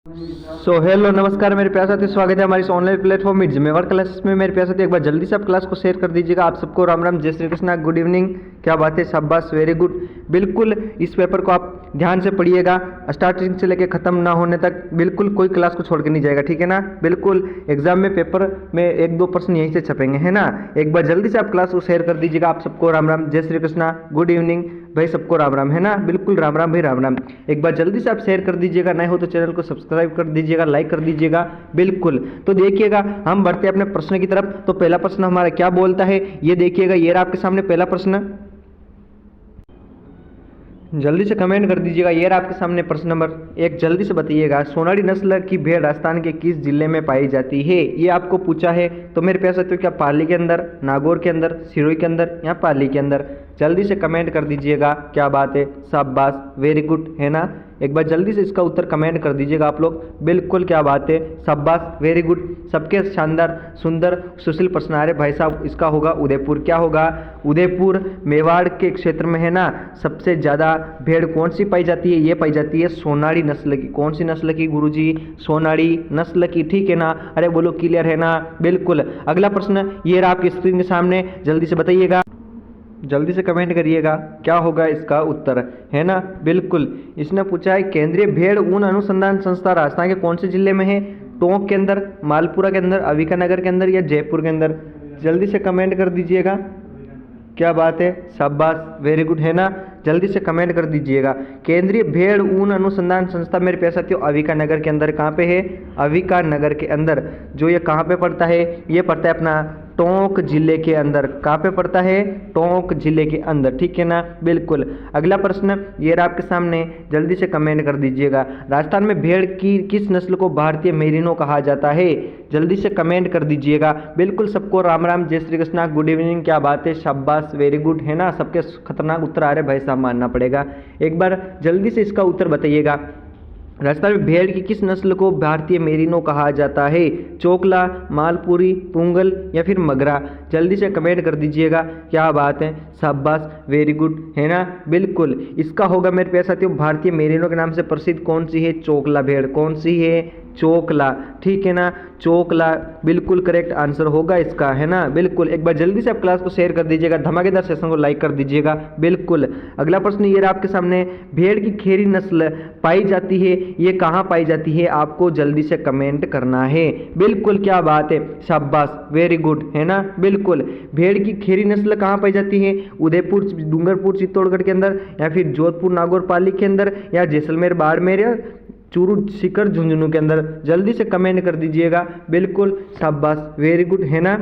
Hello नमस्कार मेरे प्यारे साथी, स्वागत है हमारी इस ऑनलाइन प्लेटफॉर्म में जिम्मेवार क्लासेस में। मेरे प्यारे साथी, एक बार जल्दी से आप क्लास को शेयर कर दीजिएगा। आप सबको राम राम, जय श्री कृष्णा, गुड इवनिंग। क्या बात है, शाबाश, वेरी गुड। बिल्कुल इस पेपर को आप ध्यान से पढ़िएगा, स्टार्टिंग से लेकर खत्म ना होने तक। बिल्कुल कोई क्लास को छोड़ के नहीं जाएगा, ठीक है ना। बिल्कुल एग्जाम में पेपर में 1-2 प्रश्न यहीं से छपेंगे, है ना। एक बार जल्दी से आप क्लास को शेयर कर दीजिएगा। आप सबको राम राम, जय श्री कृष्णा, गुड इवनिंग भाई, सबको राम राम, है ना। बिल्कुल राम राम भाई, राम राम। एक बार जल्दी से आप शेयर कर दीजिएगा, नए हो तो चैनल को सब्सक्राइब कर दीजिएगा, लाइक कर दीजिएगा। बिल्कुल, तो देखिएगा हम बढ़ते हैं अपने प्रश्न की तरफ। तो पहला प्रश्न हमारा क्या बोलता है, ये देखिएगा, ये रहा आपके सामने पहला प्रश्न। जल्दी से कमेंट कर दीजिएगा, ये रहा आपके सामने प्रश्न नंबर 1। जल्दी से बताइएगा, सोनारी नस्ल की भेड़ राजस्थान के किस जिले में पाई जाती है, ये आपको पूछा है। तो मेरे प्यारे साथियों, क्या पाली के अंदर, नागौर के अंदर, सिरोही के अंदर या पाली के अंदर? जल्दी से कमेंट कर दीजिएगा। क्या बात है, शाबाश, वेरी गुड, है ना। एक बार जल्दी से इसका उत्तर कमेंट कर दीजिएगा आप लोग। बिल्कुल, क्या बात है, शाबाश, वेरी गुड। सबके शानदार सुंदर सुशील प्रश्न आ रहे भाई साहब। इसका होगा उदयपुर। क्या होगा, उदयपुर मेवाड़ के क्षेत्र में, है ना। सबसे ज़्यादा भेड़ कौन सी पाई जाती है, ये पाई जाती है सोनारी नस्ल की। कौन सी नस्ल की गुरुजी? सोनारी नस्ल की, ठीक है ना। अरे बोलो, क्लियर है ना। बिल्कुल। अगला प्रश्न ये रहा आपकी स्क्रीन के सामने, जल्दी से बताइएगा, जल्दी से कमेंट करिएगा, क्या होगा इसका उत्तर, है ना। बिल्कुल, इसने पूछा है केंद्रीय भेड़ ऊन अनुसंधान संस्था राजस्थान के कौन से जिले में है? टोंक के अंदर, मालपुरा के अंदर, अविका नगर के अंदर या जयपुर के अंदर? जल्दी से कमेंट कर दीजिएगा। क्या बात है, शाबाश, वेरी गुड, है ना। जल्दी से कमेंट कर दीजिएगा। केंद्रीय भेड़ ऊन अनुसंधान संस्था मेरे प्यारे साथियों अविका नगर के अंदर। कहाँ पे है? अविका नगर के अंदर। जो ये कहाँ पे पड़ता है? ये पड़ता है अपना टोंक जिले के अंदर। कहाँ पे पड़ता है? टोंक जिले के अंदर, ठीक है ना। बिल्कुल। अगला प्रश्न ये रहा आपके सामने, जल्दी से कमेंट कर दीजिएगा। राजस्थान में भेड़ की किस नस्ल को भारतीय मेरिनो कहा जाता है? जल्दी से कमेंट कर दीजिएगा। बिल्कुल, सबको राम राम, जय श्री कृष्णा, गुड इवनिंग। क्या बात है, शाबाश, वेरी गुड, है ना। सबके खतरनाक उत्तर आ रहे भाई साहब, मानना पड़ेगा। एक बार जल्दी से इसका उत्तर बताइएगा। राजस्थान में भेड़ की किस नस्ल को भारतीय मेरिनो कहा जाता है? चोकला, मालपुरी, पुंगल या फिर मगरा? जल्दी से कमेंट कर दीजिएगा। क्या बात है, शाबाश, वेरी गुड, है ना। बिल्कुल, इसका होगा मेरे प्यारे साथियों भारतीय मेरिनो के नाम से प्रसिद्ध कौन सी है? चोकला भेड़। कौन सी है? चोकला, ठीक है ना। चोकला बिल्कुल करेक्ट आंसर होगा इसका, है ना। बिल्कुल, एक बार जल्दी से आप क्लास को शेयर कर दीजिएगा, धमाकेदार सेशन को लाइक कर दीजिएगा। बिल्कुल। अगला प्रश्न ये रहा आपके सामने, भेड़ की खेरी नस्ल पाई जाती है, ये कहाँ पाई जाती है? आपको जल्दी से कमेंट करना है। बिल्कुल, क्या बात है, शाबाश, वेरी गुड, है ना। बिल्कुल, भेड़ की खेरी नस्ल कहाँ पाई जाती है? उदयपुर, डूंगरपुर, चित्तौड़गढ़ के अंदर या फिर जोधपुर, नागौर, पाली के अंदर या जैसलमेर, बाड़मेर या चूरू, सीकर, झुंझुनू के अंदर? जल्दी से कमेंट कर दीजिएगा। बिल्कुल, शाबाश, वेरी गुड, है ना।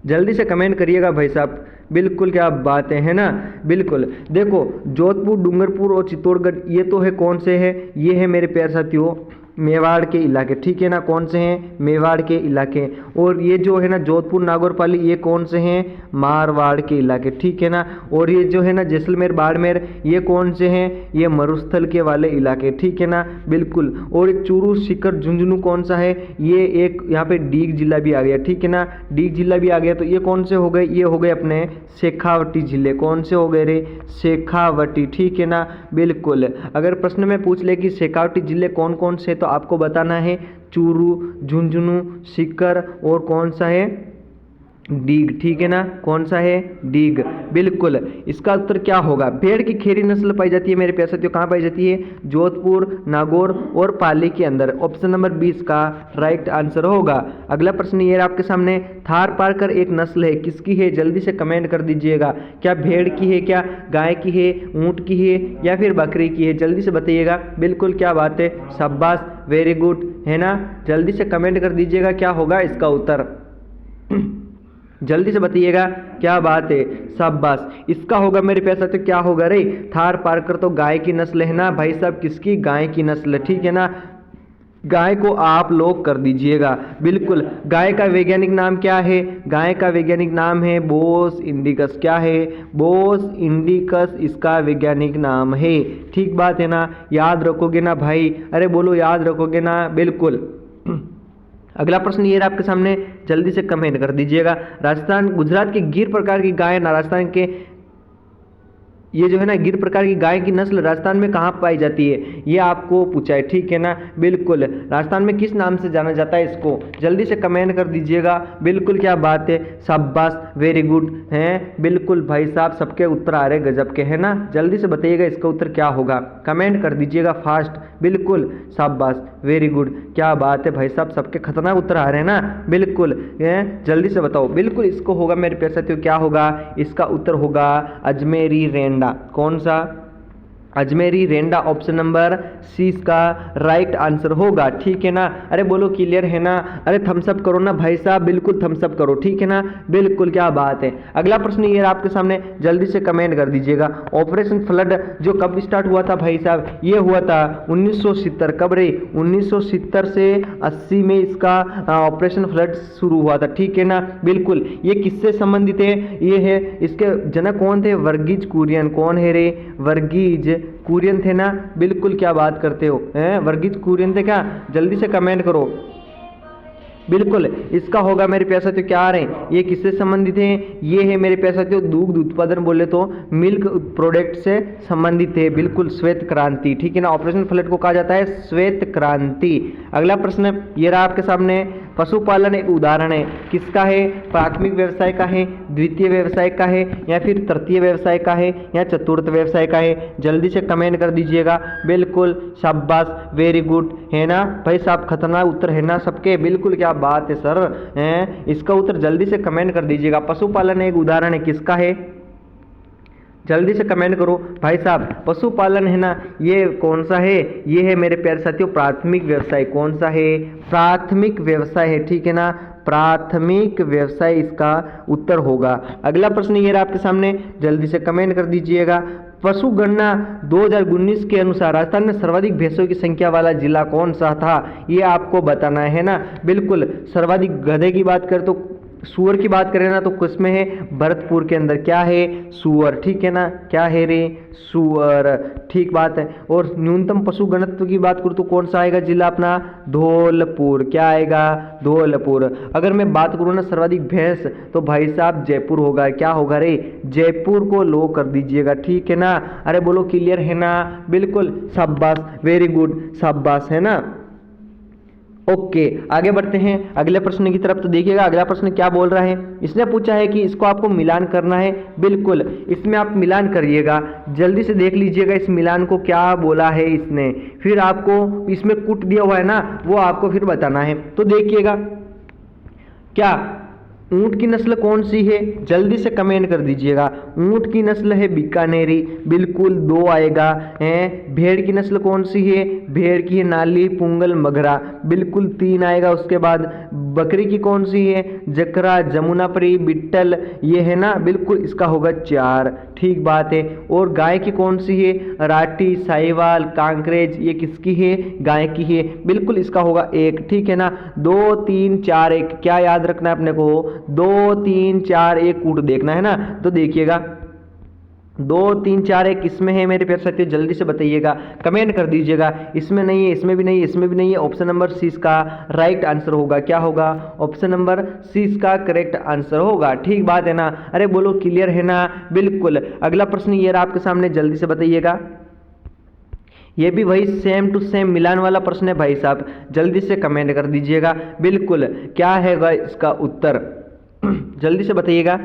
जल्दी से कमेंट करिएगा भाई साहब। बिल्कुल, क्या बात है ना। बिल्कुल, देखो जोधपुर, डूंगरपुर और चित्तौड़गढ़ ये तो है, कौन से है? ये है मेरे प्यारे साथियों मेवाड़ के इलाके, ठीक है ना। कौन से हैं? मेवाड़ के इलाके। और ये जो है ना जोधपुर, नागौर, पाली, ये कौन से हैं? मारवाड़ के इलाके, ठीक है ना। और ये जो है ना जैसलमेर, बाड़मेर, ये कौन से हैं? ये मरुस्थल के वाले इलाके, ठीक है ना। बिल्कुल। और एक चूरू, सीकर, झुंझुनू कौन सा है? ये एक यहाँ पे डीग जिला भी आ गया, ठीक है ना। डीग जिला भी आ गया, तो ये कौन से हो गए? ये हो गए अपने शेखावटी जिले। कौन से हो गए रे? शेखावटी, ठीक है ना। बिल्कुल, अगर प्रश्न में पूछ ले कि शेखावटी जिले कौन कौन से, तो आपको बताना है चूरू, झुंझुनू, सीकर और कौन सा है? डीग, ठीक है ना। कौन सा है? डीग। बिल्कुल, इसका उत्तर क्या होगा? भेड़ की खेरी नस्ल पाई जाती है मेरे प्यारे साथियों, कहाँ पाई जाती है? जोधपुर, नागौर और पाली के अंदर। ऑप्शन नंबर 20 का राइट आंसर होगा। अगला प्रश्न ये आपके सामने, थार पारकर एक नस्ल है, किसकी है? जल्दी से कमेंट कर दीजिएगा। क्या भेड़ की है, क्या गाय की है, ऊँट की है या फिर बकरी की है? जल्दी से बताइएगा। बिल्कुल, क्या बात है, शाबाश, वेरी गुड, है ना। जल्दी से कमेंट कर दीजिएगा, क्या होगा इसका उत्तर। जल्दी से बताइएगा। क्या बात है, शाबाश, इसका होगा मेरे प्यारे साथियों, क्या होगा रे? थार पारकर तो गाय की नस्ल है ना भाई साहब। किसकी? गाय की नस्ल, ठीक है ना। गाय को आप लोग कर दीजिएगा। बिल्कुल, गाय का वैज्ञानिक नाम क्या है? गाय का वैज्ञानिक नाम है बोस इंडिकस। क्या है? बोस इंडिकस इसका वैज्ञानिक नाम है, ठीक बात है ना। याद रखोगे ना भाई? अरे बोलो, याद रखोगे ना? बिल्कुल। अगला प्रश्न ये रहा आपके सामने, जल्दी से कमेंट कर दीजिएगा। राजस्थान, गुजरात के गिर प्रकार की गाय राजस्थान के ये जो है ना गिर प्रकार की गाय की नस्ल राजस्थान में कहाँ पाई जाती है, ये आपको पूछा है, ठीक है ना। बिल्कुल, राजस्थान में किस नाम से जाना जाता है इसको, जल्दी से कमेंट कर दीजिएगा। बिल्कुल, क्या बात है, शाबाश, वेरी गुड हैं। बिल्कुल भाई साहब, सबके उत्तर आ रहे गजब के, है ना। जल्दी से बताइएगा इसका उत्तर क्या होगा, कमेंट कर दीजिएगा फास्ट। बिल्कुल, शाबाश, वेरी गुड, क्या बात है भाई साहब, सबके खतरनाक उत्तर आ रहे हैं ना। बिल्कुल, जल्दी से बताओ। बिल्कुल, इसको होगा मेरे प्यारे साथियों, क्या होगा, इसका उत्तर होगा अजमेरी रेंडा। कौन सा, अजमेरी रेंडा, ऑप्शन नंबर सी इसका राइट आंसर होगा, ठीक है ना। अरे बोलो क्लियर है ना, अरे थम्स अप करो ना भाई साहब, बिल्कुल थम्स अप करो, ठीक है ना। बिल्कुल, क्या बात है। अगला प्रश्न ये आपके सामने, जल्दी से कमेंट कर दीजिएगा। ऑपरेशन फ्लड जो कब स्टार्ट हुआ था भाई साहब, ये हुआ था 1970, कब रे, 1970 से 80 में इसका ऑपरेशन फ्लड शुरू हुआ था, ठीक है ना। बिल्कुल, ये किससे संबंधित है, ये है, इसके जनक कौन थे, वर्गीज कुरियन। कौन है रे, वर्गीज कुरियन थे ना। बिल्कुल, क्या बात करते हो, हैं, वर्गीज कुरियन थे क्या, जल्दी से कमेंट करो। बिल्कुल, इसका होगा मेरे प्यारे साथियों, क्या आ रहे हैं, ये किससे संबंधित है, ये है मेरे प्यारे साथियों दुग्ध उत्पादन, बोले तो मिल्क प्रोडक्ट से संबंधित है। बिल्कुल, श्वेत क्रांति, ठीक है ना। ऑपरेशन फ्लड को कहा जाता है श्वेत क्रांति। अगला प्रश्न ये रहा आपके सामने, पशुपालन एक उदाहरण है, किसका है, प्राथमिक व्यवसाय का है, द्वितीय व्यवसाय का है, या फिर तृतीय व्यवसाय का है, या चतुर्थ व्यवसाय का है, जल्दी से कमेंट कर दीजिएगा। बिल्कुल, शाबाश, वेरी गुड, है ना भाई साहब, खतरनाक उत्तर है ना सबके। बिल्कुल, क्या बात है सर, हैं, इसका उत्तर जल्दी से कमेंट कर दीजिएगा। पशुपालन एक उदाहरण है, किसका है, जल्दी से कमेंट करो भाई साहब। पशुपालन है ना, ये कौन सा है, ये है मेरे प्यारे साथियों प्राथमिक व्यवसाय। कौन सा है, प्राथमिक व्यवसाय है, ठीक है ना, प्राथमिक व्यवसाय इसका उत्तर होगा। अगला प्रश्न ये रहा आपके सामने, जल्दी से कमेंट कर दीजिएगा। पशु गणना 2019 के अनुसार राजस्थान में सर्वाधिक भैंसों की संख्या वाला जिला कौन सा था, ये आपको बताना है ना। बिल्कुल, सर्वाधिक गधे की बात करें तो, सुअर की बात करें ना तो किसमें है, भरतपुर के अंदर, क्या है, सुअर, ठीक है ना, क्या है रे, सुअर, ठीक बात है। और न्यूनतम पशु घनत्व की बात करूँ तो कौन सा आएगा जिला अपना, धौलपुर, क्या आएगा, धौलपुर। अगर मैं बात करूँ ना सर्वाधिक भैंस, तो भाई साहब जयपुर होगा, क्या होगा रे, जयपुर को लो कर दीजिएगा, ठीक है ना। अरे बोलो क्लियर है ना, बिल्कुल, शाबाश, वेरी गुड, शाबाश, है ना। ओके, आगे बढ़ते हैं अगले प्रश्न की तरफ। तो देखिएगा अगला प्रश्न क्या बोल रहा है, इसने पूछा है कि इसको आपको मिलान करना है। बिल्कुल, इसमें आप मिलान करिएगा, जल्दी से देख लीजिएगा इस मिलान को क्या बोला है इसने, फिर आपको इसमें कुट दिया हुआ है ना, वो आपको फिर बताना है। तो देखिएगा, क्या ऊंट की नस्ल कौन सी है, जल्दी से कमेंट कर दीजिएगा। ऊंट की नस्ल है बीकानेरी, बिल्कुल 2 आएगा। हैं, भेड़ की नस्ल कौन सी है, भेड़ की है नाली, पुंगल, मगरा, बिल्कुल 3 आएगा। उसके बाद बकरी की कौन सी है, जकरा, जमुनापरी, बिट्टल, ये है ना, बिल्कुल इसका होगा 4, ठीक बात है। और गाय की कौन सी है, राठी, साहिवाल, कांकरेज, ये किसकी है, गाय की है, बिल्कुल इसका होगा 1, ठीक है ना। 2 3 4 1, क्या याद रखना है अपने को, 2 3 4 1 कूट देखना है ना। तो देखिएगा 2 3 4 1 किसमें है मेरे प्यारे साथियों, जल्दी से बताइएगा, कमेंट कर दीजिएगा। इसमें नहीं है, इसमें भी नहीं है, इसमें भी नहीं है। ऑप्शन नंबर सी इसका राइट आंसर होगा, क्या होगा, ऑप्शन नंबर सी इसका करेक्ट आंसर होगा, ठीक बात है ना। अरे बोलो क्लियर है ना, बिल्कुल। अगला प्रश्न ये रहा आपके सामने, जल्दी से बताइएगा। ये भी वही सेम टू सेम मिलान वाला प्रश्न है भाई साहब, जल्दी से कमेंट कर दीजिएगा। बिल्कुल, क्या है इसका उत्तर, जल्दी से बताइएगा,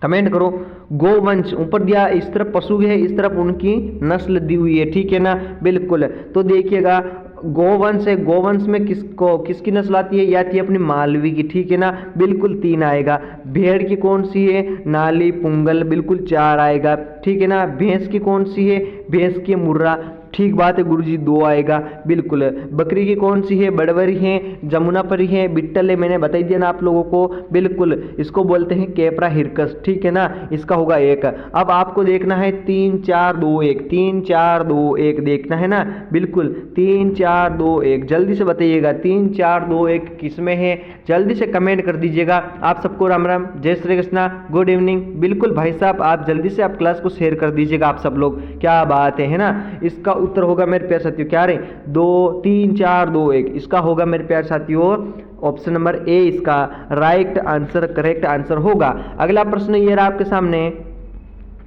कमेंट करो। गोवंश ऊपर दिया, इस तरफ पशु है, इस तरफ उनकी नस्ल दी हुई है, ठीक है ना। बिल्कुल, तो देखिएगा गोवंश है, गोवंश में किसकी नस्ल आती है, ये आती है अपनी मालवी की, ठीक है ना, बिल्कुल 3 आएगा। भेड़ की कौन सी है, नाली, पुंगल, बिल्कुल 4 आएगा, ठीक है ना। भैंस की कौन सी है, भैंस की मुर्रा, ठीक बात है गुरुजी, 2 आएगा, बिल्कुल। बकरी की कौन सी है, बड़वरी है, जमुनापरी है, बिट्टल है, मैंने बता दिया ना आप लोगों को, बिल्कुल इसको बोलते हैं कैपरा हिरकस, ठीक है ना, इसका होगा 1। अब आपको देखना है 3 4 2 1, 3 4 2 1 देखना है ना, बिल्कुल 3 4 2 1, जल्दी से बताइएगा 3 4 2 1 किस में है, जल्दी से कमेंट कर दीजिएगा। आप सबको राम राम, जय श्री कृष्णा, गुड इवनिंग। बिल्कुल भाई साहब, आप जल्दी से आप क्लास को शेयर कर दीजिएगा आप सब लोग, क्या बात है ना। इसका उत्तर होगा मेरे प्यारे साथियों, क्या रे, 2 3 4 2 1, इसका होगा मेरे प्यारे साथियों ऑप्शन नंबर ए इसका राइट आंसर, करेक्ट आंसर होगा। अगला प्रश्न ये रहा आपके सामने,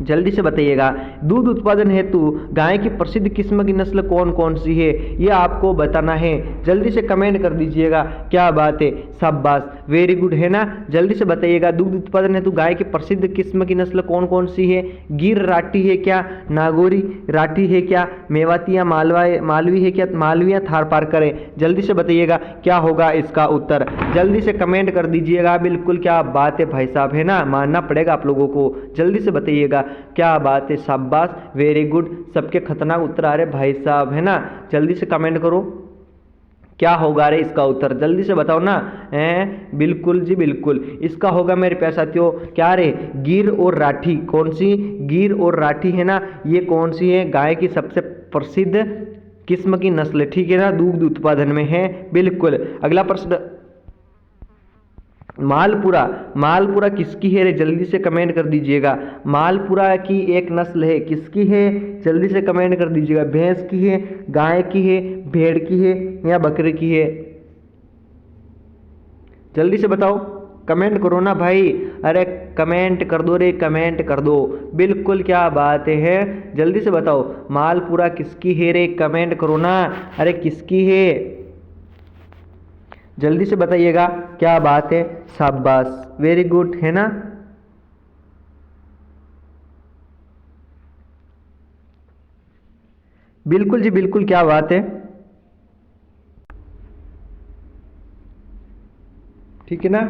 जल्दी से बताइएगा। दूध उत्पादन हेतु गाय की प्रसिद्ध किस्म की नस्ल कौन कौन सी है, ये आपको बताना है। जल्दी से कमेंट कर दीजिएगा। क्या बात है, शाबाश, वेरी गुड, है ना। जल्दी से बताइएगा, दूध उत्पादन हेतु गाय की प्रसिद्ध किस्म की नस्ल कौन कौन सी है। गिर राठी है क्या, नागौरी राठी है क्या, मेवाती या मालवी है क्या, मालवी या थारपारकर है। जल्दी से बताइएगा क्या होगा इसका उत्तर। जल्दी से कमेंट कर दीजिएगा। बिल्कुल, क्या बात है भाई साहब, है ना, मानना पड़ेगा आप लोगों को। जल्दी से बताइएगा। क्या बात है, शाबाश, वेरी गुड, सबके खतरनाक उत्तर आ रहे भाई साहब, है ना। जल्दी से कमेंट करो क्या होगा रे इसका उत्तर, जल्दी से बताओ ना। बिल्कुल जी बिल्कुल, इसका होगा मेरे प्यारे साथियों क्या रे, गिर और राठी। कौन सी, गिर और राठी, है ना। ये कौन सी है, गाय की सबसे प्रसिद्ध किस्म की नस्ल, ठीक है ना, दूध उत्पादन में है। बिल्कुल। अगला प्रश्न, मालपुरा, मालपुरा किसकी है रे, जल्दी से कमेंट कर दीजिएगा। मालपुरा की एक नस्ल है, किसकी है, जल्दी से कमेंट कर दीजिएगा। भैंस की है, गाय की है, भेड़ की है या बकरे की है। जल्दी से बताओ, कमेंट करो ना भाई। अरे कमेंट कर दो रे, कमेंट कर दो। बिल्कुल, क्या बात है, जल्दी से बताओ मालपुरा किसकी है रे, कमेंट करो ना। अरे किसकी है, जल्दी से बताइएगा। क्या बात है, शाबाश, वेरी गुड, है ना। बिल्कुल जी बिल्कुल, क्या बात है, ठीक है ना।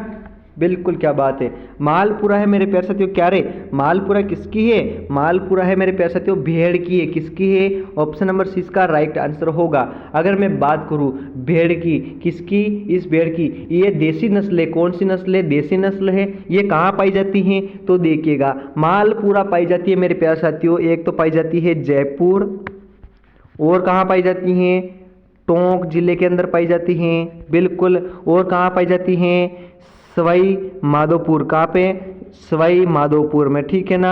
बिल्कुल, क्या बात है, मालपुरा है मेरे प्यारे साथियों। क्या रे, मालपुरा किसकी है, मालपुरा है मेरे प्यारे साथियों भेड़ की है। किसकी है, ऑप्शन नंबर सी इसका राइट आंसर होगा। अगर मैं बात करूं भेड़ की, किसकी, इस भेड़ की, ये देसी नस्ल है। कौन सी नस्ल है, देसी नस्ल है। ये कहाँ पाई जाती है, तो देखिएगा, मालपुरा पाई जाती है मेरे प्यारे साथियों। एक तो पाई जाती है जयपुर, और कहाँ पाई जाती हैं, टोंक जिले के अंदर पाई जाती हैं। बिल्कुल, और कहाँ पाई जाती हैं, सवाई माधोपुर। कहाँ पे, सवाई माधोपुर में, ठीक है ना।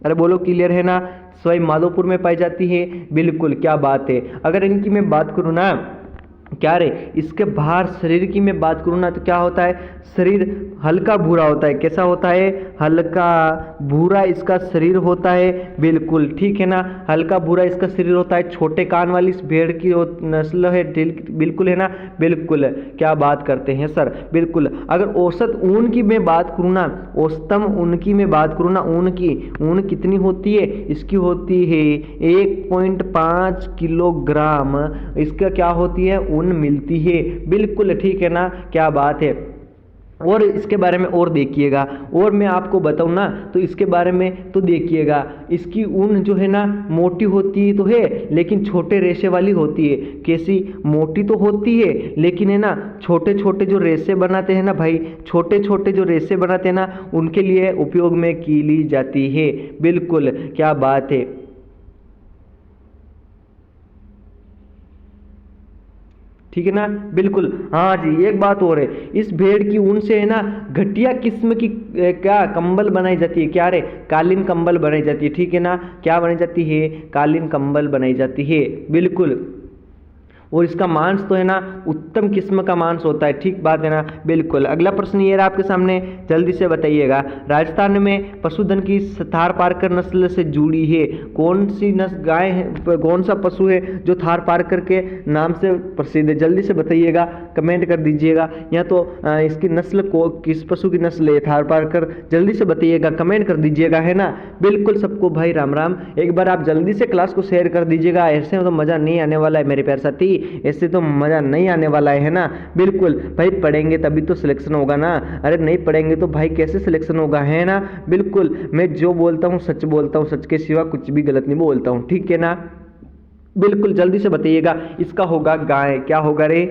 अरे बोलो, क्लियर है ना, सवाई माधोपुर में पाई जाती है। बिल्कुल, क्या बात है। अगर इनकी मैं बात करूँ ना, क्या रे, इसके बाहर शरीर की मैं बात करूँ ना, तो क्या होता है, शरीर हल्का भूरा होता है। कैसा होता है, हल्का भूरा इसका शरीर होता है। बिल्कुल, ठीक है ना, हल्का भूरा इसका शरीर होता है। छोटे कान वाली इस भेड़ की नस्ल है। बिल्कुल, है ना। बिल्कुल, क्या बात करते हैं सर। बिल्कुल, अगर औसत ऊन की मैं बात करूँ ना, औसतम ऊन की मैं बात करूँ ना, ऊन की, ऊन कितनी होती है, इसकी होती है 1.5 किलोग्राम। इसका क्या होती है, ऊन मिलती है। बिल्कुल, ठीक है ना, क्या बात है। और इसके बारे में और देखिएगा, और मैं आपको बताऊं ना, तो इसके बारे में तो देखिएगा, इसकी ऊन जो है ना मोटी होती तो है, लेकिन छोटे रेशे वाली होती है। कैसी, मोटी तो होती है, लेकिन है ना छोटे छोटे जो रेशे बनाते हैं ना भाई, छोटे छोटे जो रेशे बनाते हैं ना, उनके लिए उपयोग में की ली जाती है। बिल्कुल, क्या बात है, ठीक है ना। बिल्कुल, हाँ जी, एक बात और है, इस भेड़ की ऊन से है ना घटिया किस्म की क्या कंबल बनाई जाती है। क्या रे, कालीन कंबल बनाई जाती है, ठीक है ना। क्या बनाई जाती है, कालीन कंबल बनाई जाती है। बिल्कुल, और इसका मांस तो है ना उत्तम किस्म का मांस होता है, ठीक बात है ना। बिल्कुल, अगला प्रश्न ये रहा आपके सामने, जल्दी से बताइएगा। राजस्थान में पशुधन की थारपारकर नस्ल से जुड़ी है। कौन सी नस्ल गाय है, कौन सा पशु है जो थारपारकर के नाम से प्रसिद्ध है, जल्दी से बताइएगा, कमेंट कर दीजिएगा। या तो इसकी नस्ल को, किस पशु की नस्ल है थारपारकर, जल्दी से बताइएगा, कमेंट कर दीजिएगा, है ना। बिल्कुल, सबको भाई राम राम। एक बार आप जल्दी से क्लास को शेयर कर दीजिएगा, ऐसे तो मज़ा नहीं आने वाला है मेरे प्यारे साथी, ऐसे तो मज़ा नहीं आने वाला है ना। बिल्कुल भाई, पढ़ेंगे तभी तो सिलेक्शन होगा ना। अरे नहीं पढ़ेंगे तो भाई कैसे सिलेक्शन होगा, है ना। बिल्कुल, मैं जो बोलता हूँ सच बोलता हूँ, सच के सिवा कुछ भी गलत नहीं बोलता हूँ, ठीक है ना। बिल्कुल, जल्दी से बताइएगा, इसका होगा गाय। क्या होगा रे,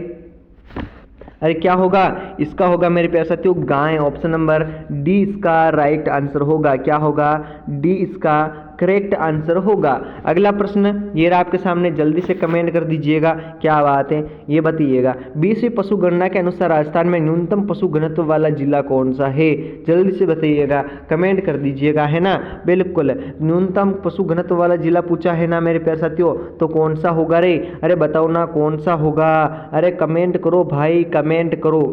अरे क्या होगा, इसका होगा मेरे प्यारे साथियों गाय। ऑप्शन नंबर डी इसका राइट आंसर होगा। क्या होगा, डी इसका करेक्ट आंसर होगा। अगला प्रश्न ये रहा आपके सामने, जल्दी से कमेंट कर दीजिएगा, क्या बात है, ये बताइएगा। 20वीं पशु गणना के अनुसार राजस्थान में न्यूनतम पशु घनत्व वाला जिला कौन सा है, जल्दी से बताइएगा, कमेंट कर दीजिएगा, है ना। बिल्कुल, न्यूनतम पशु घनत्व वाला जिला पूछा है ना मेरे प्यारे साथियों, तो कौन सा होगा रे, अरे बताओ ना कौन सा होगा। अरे कमेंट करो भाई, कमेंट करो।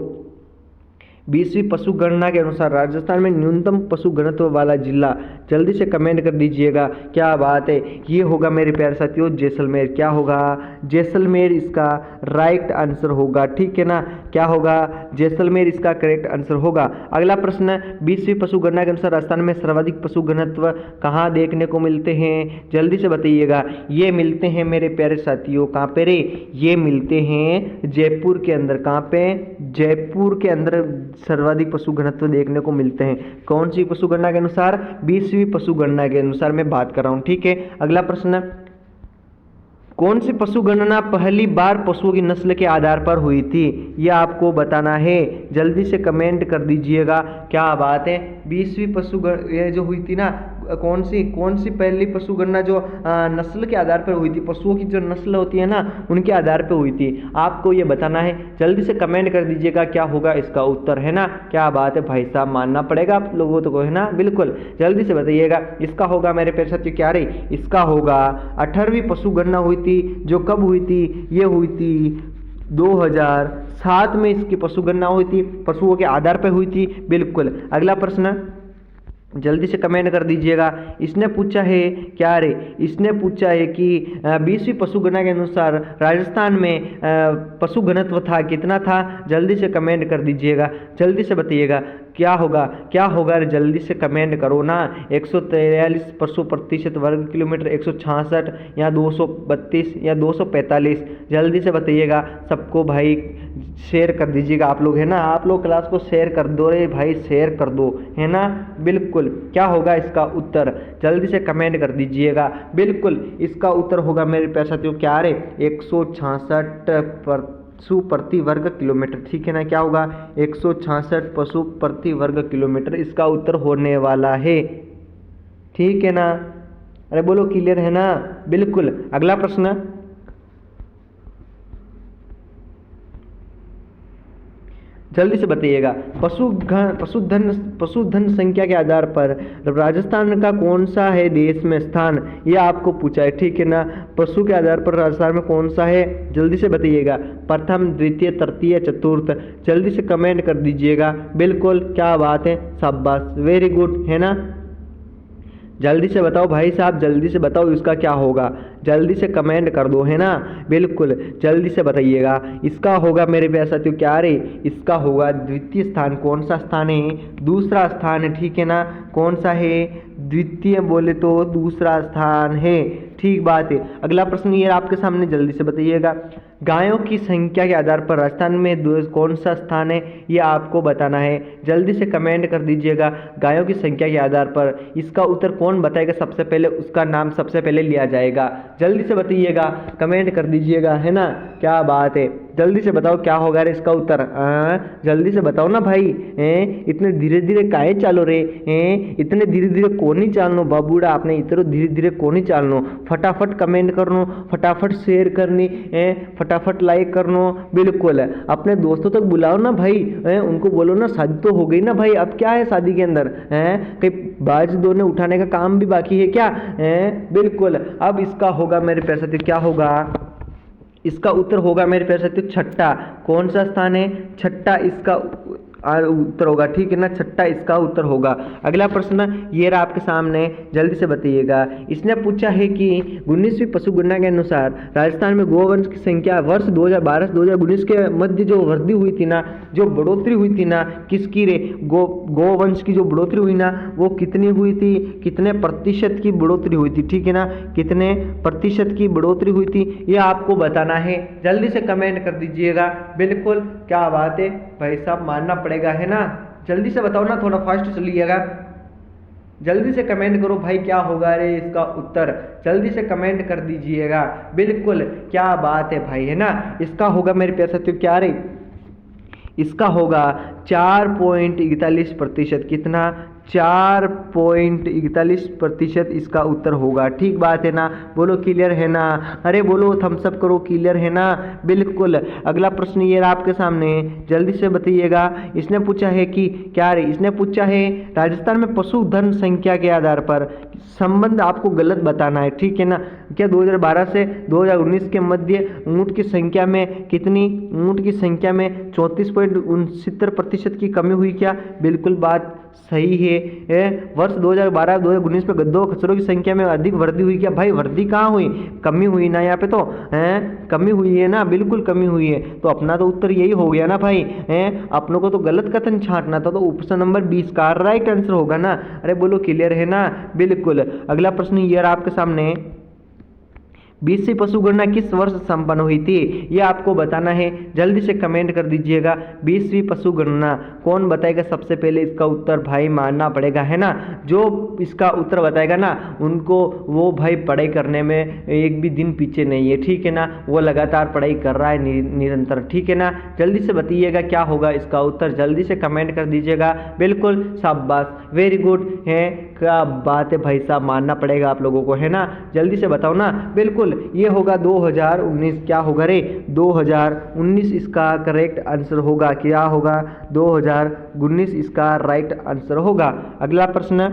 20वीं पशु गणना के अनुसार राजस्थान में न्यूनतम पशु घनत्व वाला जिला, जल्दी से कमेंट कर दीजिएगा। क्या बात है, ये होगा मेरे प्यारे साथियों जैसलमेर। क्या होगा? जैसलमेर इसका राइट आंसर होगा, ठीक है ना। क्या होगा? जैसलमेर इसका करेक्ट आंसर होगा। अगला प्रश्न, 20वीं पशु गणना के अनुसार राजस्थान में सर्वाधिक पशु घनत्व कहाँ देखने को मिलते हैं? जल्दी से बताइएगा। ये मिलते हैं मेरे प्यारे साथियों कहाँ पे रे? ये मिलते हैं जयपुर के अंदर। कहाँ पे? जयपुर के अंदर सर्वाधिक पशु घनत्व देखने को मिलते हैं। कौन सी पशु गणना के अनुसार? 20वीं पशु गणना के अनुसार मैं बात कर रहा हूं, ठीक है। अगला प्रश्न, कौन सी पशु गणना पहली बार पशुओं की नस्ल के आधार पर हुई थी? यह आपको बताना है, जल्दी से कमेंट कर दीजिएगा। क्या बात है, 20वीं पशु ये जो हुई थी ना, कौन सी पहली पशु गणना जो नस्ल के आधार पर हुई थी, पशुओं की जो नस्ल होती है ना उनके आधार पर हुई थी, आपको ये बताना है। जल्दी से कमेंट कर दीजिएगा क्या होगा इसका उत्तर, है ना। क्या बात है भाई साहब, मानना पड़ेगा आप लोगों को, है ना। बिल्कुल जल्दी से बताइएगा। इसका होगा मेरे प्यारे साथियों क्या रे? इसका होगा 18वीं पशु गणना हुई थी, जो कब हुई थी? ये हुई थी 2007 में इसकी पशु गणना हुई थी, पशुओं के आधार पर हुई थी। बिल्कुल। अगला प्रश्न, जल्दी से कमेंट कर दीजिएगा। इसने पूछा है क्या रे? इसने पूछा है कि 20वीं पशु गणना के अनुसार राजस्थान में पशु घनत्व था कितना था? जल्दी से कमेंट कर दीजिएगा, जल्दी से बताइएगा क्या होगा। क्या होगा रे? जल्दी से कमेंट करो ना। 143 पशु प्रतिशत वर्ग किलोमीटर, 166 या 232 या 245? जल्दी से बताइएगा। सबको भाई शेयर कर दीजिएगा आप लोग, है ना। आप लोग क्लास को शेयर कर दो रे भाई, शेयर कर दो, है ना। बिल्कुल। क्या होगा इसका उत्तर? जल्दी से कमेंट कर दीजिएगा। बिल्कुल इसका उत्तर होगा मेरे प्यारे साथियों क्या रे? 166 पशु प्रति वर्ग किलोमीटर, ठीक है ना। क्या होगा? 166 पशु प्रति वर्ग किलोमीटर इसका उत्तर होने वाला है, ठीक है ना। अरे बोलो क्लियर है ना। बिल्कुल। अगला प्रश्न, जल्दी से बताइएगा। पशुधन संख्या के आधार पर राजस्थान का कौन सा है देश में स्थान? यह आपको पूछा है, ठीक है ना। पशु के आधार पर राजस्थान में कौन सा है? जल्दी से बताइएगा। प्रथम, द्वितीय, तृतीय, चतुर्थ? जल्दी से कमेंट कर दीजिएगा। बिल्कुल। क्या बात है, शाबाश, वेरी गुड, है ना। जल्दी से बताओ भाई साहब, जल्दी से बताओ इसका क्या होगा। जल्दी से कमेंट कर दो, है ना। बिल्कुल जल्दी से बताइएगा। इसका होगा मेरे प्यारे साथियों क्या रे? इसका होगा द्वितीय स्थान। कौन सा स्थान है? दूसरा स्थान है, ठीक है ना। कौन सा है? द्वितीय बोले तो दूसरा स्थान है, ठीक बात है। अगला प्रश्न ये आपके सामने, जल्दी से बताइएगा। गायों की संख्या के आधार पर राजस्थान में कौन सा स्थान है? ये आपको बताना है। जल्दी से कमेंट कर दीजिएगा। गायों की संख्या के आधार पर इसका उत्तर कौन बताएगा सबसे पहले, उसका नाम सबसे पहले लिया जाएगा। जल्दी से बताइएगा, कमेंट कर दीजिएगा, है ना। क्या बात है, जल्दी से बताओ क्या होगा रे इसका उत्तर। जल्दी से बताओ ना भाई। इतने धीरे धीरे काहे चालो रे? इतने धीरे धीरे कोनी चालनो बाबूड़ा, आपने इतने धीरे धीरे कोनी चालनो। फटाफट कमेंट करनो, फटाफट शेयर करनी, फटाफट लाइक करनो। बिल्कुल। अपने दोस्तों तक बुलाओ ना भाई, उनको बोलो ना शादी तो हो गई ना भाई, अब क्या है शादी के अंदर, कहीं बाज दोने उठाने का काम भी बाकी है क्या? बिल्कुल। अब इसका होगा मेरे प्यारे साथी, क्या होगा? इसका उत्तर होगा मेरे प्यारे साथियों छठा। कौन सा स्थान है? छठा इसका उत्तर होगा, ठीक है ना। छठा इसका उत्तर होगा। अगला प्रश्न ये रहा आपके सामने, जल्दी से बताइएगा। इसने पूछा है कि 19वीं पशु गणना के अनुसार राजस्थान में गोवंश की संख्या वर्ष 2012 से 2019 के मध्य जो वृद्धि हुई थी ना, जो बढ़ोतरी हुई थी ना, किसकी रे? गोवंश की जो बढ़ोतरी हुई ना, वो कितनी हुई थी? कितने प्रतिशत की बढ़ोतरी हुई थी, ठीक है ना। कितने प्रतिशत की बढ़ोतरी हुई थी ये आपको बताना है। जल्दी से कमेंट कर दीजिएगा। बिल्कुल। क्या बात है भाई साहब, मानना पड़ेगा, है ना। जल्दी से बताओ ना, थोड़ा फास्ट चलिएगा। जल्दी से कमेंट करो भाई, क्या होगा रे इसका उत्तर? जल्दी से कमेंट कर दीजिएगा। बिल्कुल। क्या बात है भाई, है ना। इसका होगा मेरे प्यारे साथियों क्या रे? इसका होगा 4.41%। कितना? 4.41% इसका उत्तर होगा। ठीक बात है ना, बोलो क्लियर है ना, अरे बोलो थम्स अप करो, क्लियर है ना, बिल्कुल। अगला प्रश्न ये रहा आपके सामने, जल्दी से बताइएगा। इसने पूछा है कि क्या रे, इसने पूछा है राजस्थान में पशुधन संख्या के आधार पर संबंध आपको गलत बताना है, ठीक है ना। क्या 2012 से 2019 के मध्य ऊंट की संख्या में कितनी, ऊंट की संख्या में 34.69% की कमी हुई क्या, बिल्कुल बात सही है। वर्ष 2012-2019 में गद्दों खच्चरों की संख्या में अधिक वृद्धि हुई क्या, भाई वृद्धि कहाँ हुई, कमी हुई ना, यहाँ पे तो है कमी हुई है ना, बिल्कुल कमी हुई है। तो अपना तो उत्तर यही हो गया ना भाई, है अपनों को तो गलत कथन छांटना था, तो ऑप्शन नंबर 20 का राइट आंसर होगा ना। अरे बोलो क्लियर है ना, बिल्कुल। अगला प्रश्न ये रहा आपके सामने, 20वीं पशुगणना किस वर्ष संपन्न हुई थी, ये आपको बताना है, जल्दी से कमेंट कर दीजिएगा। 20वीं पशुगणना कौन बताएगा सबसे पहले इसका उत्तर, भाई मानना पड़ेगा, है ना। जो इसका उत्तर बताएगा ना उनको, वो भाई पढ़ाई करने में एक भी दिन पीछे नहीं है, ठीक है ना, वो लगातार पढ़ाई कर रहा है निरंतर, ठीक है ना। जल्दी से बताइएगा क्या होगा इसका उत्तर, जल्दी से कमेंट कर दीजिएगा। बिल्कुल शाबाश, वेरी गुड है, क्या बात है भाई साहब, मानना पड़ेगा आप लोगों को, है ना। जल्दी से बताओ ना, बिल्कुल ये होगा 2019, क्या होगा रे 2019 इसका करेक्ट आंसर होगा, क्या होगा 2019 इसका राइट आंसर होगा। अगला प्रश्न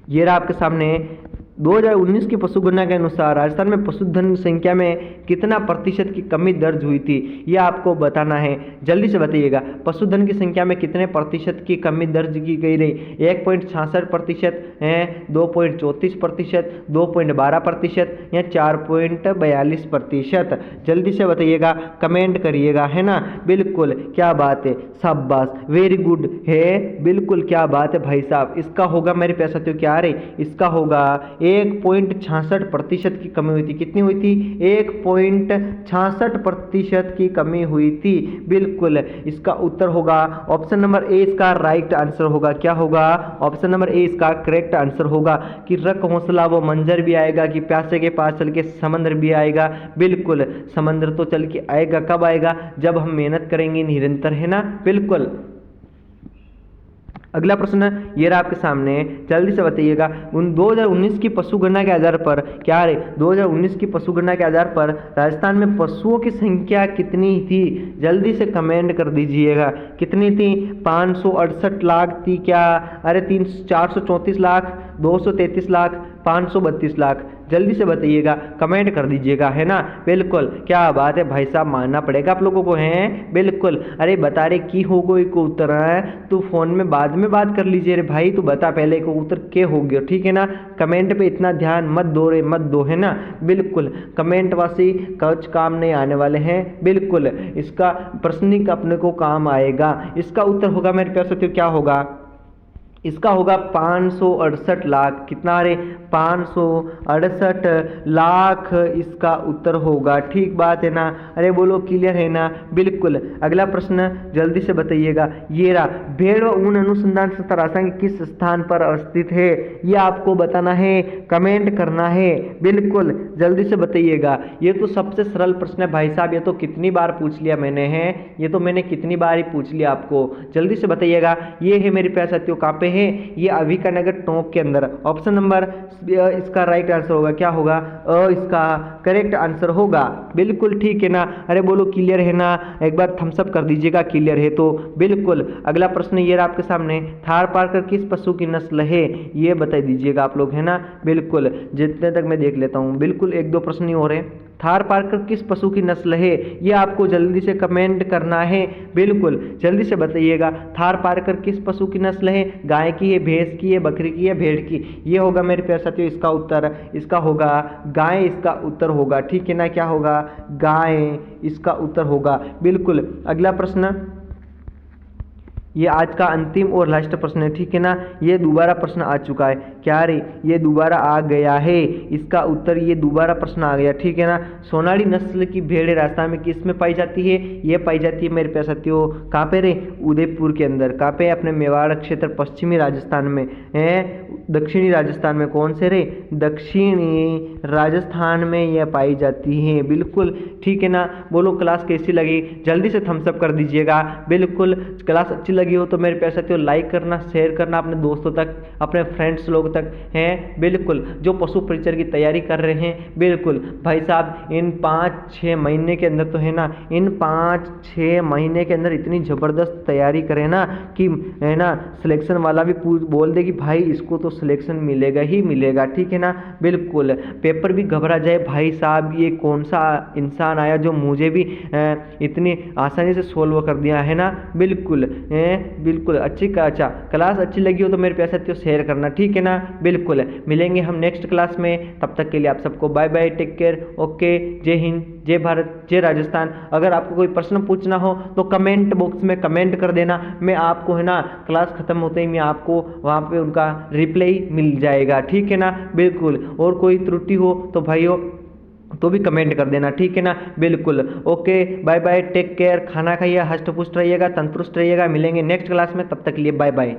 ये रहा आपके सामने, 2019 की पशुगणना के अनुसार राजस्थान में पशुधन संख्या में कितना प्रतिशत की कमी दर्ज हुई थी, यह आपको बताना है, जल्दी से बताइएगा। पशुधन की संख्या में कितने प्रतिशत की कमी दर्ज की गई रही, 1.66% है, 2.34%, 2.12% या 4.42%, जल्दी से बताइएगा, कमेंट करिएगा, है ना। बिल्कुल क्या बात है, शाबाश, वेरी गुड है, बिल्कुल क्या बात है भाई साहब। इसका होगा मेरे प्यारे साथियों, क्या रे, इसका होगा 1.66% की कमी हुई थी, कितनी हुई थी, 1.66% की कमी हुई थी, बिल्कुल। इसका उत्तर होगा ऑप्शन नंबर ए, इसका राइट आंसर होगा, क्या होगा, ऑप्शन नंबर ए इसका करेक्ट आंसर होगा। कि रख हौसला वो मंजर भी आएगा, कि प्यासे के पास चल के समंदर भी आएगा, बिल्कुल समंदर तो चल के आएगा, कब आएगा, जब हम मेहनत करेंगे निरंतर, है ना, बिल्कुल। अगला प्रश्न ये रहा आपके सामने, जल्दी से बताइएगा। 2019 की पशुगणना के आधार पर, क्या है 2019 की पशुगणना के आधार पर राजस्थान में पशुओं की संख्या कितनी थी, जल्दी से कमेंट कर दीजिएगा। कितनी थी, 568 लाख थी क्या, अरे 434 लाख, 233 लाख, 532 लाख, जल्दी से बताइएगा, कमेंट कर दीजिएगा, है ना। बिल्कुल क्या बात है भाई साहब, मानना पड़ेगा आप लोगों को, हैं बिल्कुल। अरे बता रहे की हो गई को उत्तर है, तू फोन में बाद में बात कर लीजिए रे भाई, तू बता पहले को उत्तर के हो गया, ठीक है ना। कमेंट पे इतना ध्यान मत दो रे, मत दो, है ना, बिल्कुल। कमेंट वासी कुछ काम नहीं आने वाले हैं, बिल्कुल। इसका प्रश्निक अपने को काम आएगा। इसका उत्तर होगा मेरे प्यारे साथियों, क्या होगा, इसका होगा 568 लाख, कितना रे 568 लाख इसका उत्तर होगा, ठीक बात है ना, अरे बोलो क्लियर है ना, बिल्कुल। अगला प्रश्न जल्दी से बताइएगा, ये रहा, भेड़ व ऊन अनुसंधान संस्थान राजस्थान के किस स्थान पर अवस्थित है, ये आपको बताना है, कमेंट करना है, बिल्कुल जल्दी से बताइएगा। ये तो सबसे सरल प्रश्न है भाई साहब, ये तो कितनी बार पूछ लिया मैंने, है ये तो मैंने कितनी बार ही पूछ लिया आपको, जल्दी से बताइएगा। ये है मेरे प्यारे साथियों, कहाँ पे है, ये अभिकानगर टोंक के अंदर। ऑप्शन नंबर इसका राइट आंसर होगा, क्या होगा, इसका करेक्ट आंसर होगा, बिल्कुल ठीक है ना। अरे बोलो क्लियर है ना, एक बार थम्स अप कर दीजिएगा क्लियर है तो, बिल्कुल। अगला प्रश्न ये रहा आपके सामने, थार पारकर किस पशु की नस्ल है, ये बता दीजिएगा आप लोग, है ना, बिल्कुल। जितने तक मैं देख लेता हूँ, बिल्कुल एक दो प्रश्न ही हो रहे हैं। थार पारकर किस पशु की नस्ल है, ये आपको जल्दी से कमेंट करना है, बिल्कुल जल्दी से बताइएगा। थार पारकर किस पशु की नस्ल है, गाय की है, भैंस की है, बकरी की है, भेड़ की, ये होगा मेरे प्यारे साथियों इसका उत्तर, इसका होगा गाय, इसका उत्तर होगा, ठीक है ना, क्या होगा, गाय इसका उत्तर होगा, बिल्कुल। अगला प्रश्न, ये आज का अंतिम और लास्ट प्रश्न है, ठीक है ना, ये दोबारा प्रश्न आ चुका है, क्या रे, ये दोबारा आ गया है। इसका उत्तर ये दोबारा प्रश्न आ गया, ठीक है ना। सोनाली नस्ल की भेड़ राजस्थान में किस में पाई जाती है? ये पाई जाती है मेरे प्यारे साथियों, कहाँ पे रे? उदयपुर के अंदर। कहाँ पे? अपने मेवाड़ क्षेत्र, पश्चिमी राजस्थान में है। दक्षिणी राजस्थान में। कौन से रे? दक्षिणी राजस्थान में यह पाई जाती है, बिल्कुल ठीक है ना। बोलो क्लास कैसी लगी, जल्दी से थम्स अप कर दीजिएगा। बिल्कुल क्लास अच्छी लगी हो तो मेरे प्यारे साथियों लाइक करना, शेयर करना अपने दोस्तों तक, अपने फ्रेंड्स लोग तक हैं। बिल्कुल जो पशु परिचर की तैयारी कर रहे हैं, बिल्कुल भाई साहब इन 5-6 महीने के अंदर तो है ना, इन 5-6 महीने के अंदर इतनी ज़बरदस्त तैयारी करें ना कि है ना सिलेक्शन वाला भी बोल दे कि भाई इसको तो सिलेक्शन मिलेगा ही मिलेगा, ठीक है ना। बिल्कुल पेपर भी घबरा जाए भाई साहब, ये कौन सा इंसान आया जो मुझे भी इतनी आसानी से सोल्व कर दिया है ना। बिल्कुल बिल्कुल अच्छा क्लास अच्छी लगी हो तो मेरे प्यारे साथियों शेयर करना, ठीक है ना। बिल्कुल मिलेंगे हम नेक्स्ट क्लास में, तब तक के लिए आप सबको bye bye, take care, okay. जय हिंद, जय भारत, जय राजस्थान। अगर आपको कोई प्रश्न पूछना हो तो कमेंट बॉक्स में कमेंट कर देना, मैं आपको है ना क्लास खत्म होते ही मैं आपको वहाँ पे उनका रिप्लाई मिल जाएगा, ठीक है ना। बिल्कुल और कोई त्रुटि हो तो भाइयों तो भी कमेंट कर देना, ठीक है ना। बिल्कुल okay, bye bye, take care, खाना खाइए, हष्ट पुष्ट रहिएगा, तंदुरुस्त रहिएगा। मिलेंगे नेक्स्ट क्लास में, तब तक के लिए बाय बाय।